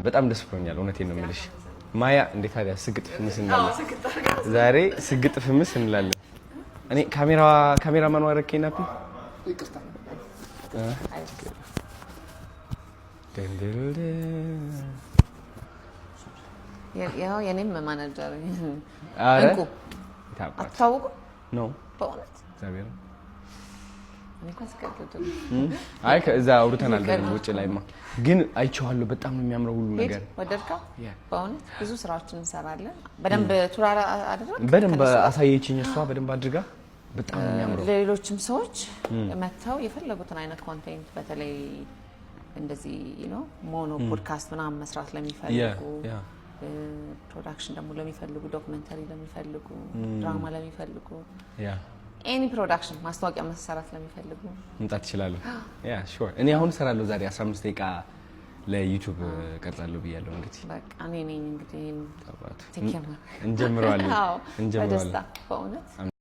በጣም ደስ ብሎኛል እውነቴን ነው የምልሽ ማያ እንዴት ታዲያ ስግጥ ፍምስ እንላለን ዛሬ ስግጥ ፍምስ እንላለን እኔ ካሜራማን ወረከኝ ናፕ ይቅርታ ደንደል ያው የኔም ማናጀር አረ እንኩ አታውቁ ነው በእውነት እግዚአብሔር እኔ እንኳን ስቀጥጥ አይ ከዛ አውርተናል ደግሞ ውጭ ላይማ ግን አይቼዋለሁ በጣም ነው የሚያምረው ሁሉ ነገር ወደድከው በእውነት ብዙ ስራዎችን እንሰራለን በደንብ ቱራራ አድርገን በደንብ አሳየችኝ እሷ በደንብ አድርጋ በጣም ነው የሚያምረው ሌሎችም ሰዎች መተው የፈለጉትን አይነት ኮንቴንት በተለይ እንደዚህ ሞኖ ፖድካስት ምናምን መስራት ለሚፈልጉ ፕሮዳክሽን ደግሞ ለሚፈልጉ ዶክመንተሪ ለሚፈልጉ ድራማ ለሚፈልጉ ኤኒ ፕሮዳክሽን ማስታወቂያ መሰራት ለሚፈልጉ እንጣት ይችላል ያ ሹር እኔ አሁን ሰራለሁ ዛሬ 15 ደቂቃ ለዩቲዩብ ቀርጻለሁ ብያለሁ እንግዲህ በቃ እኔ ነኝ እንግዲህ እንጀምራለን በደስታ በእውነት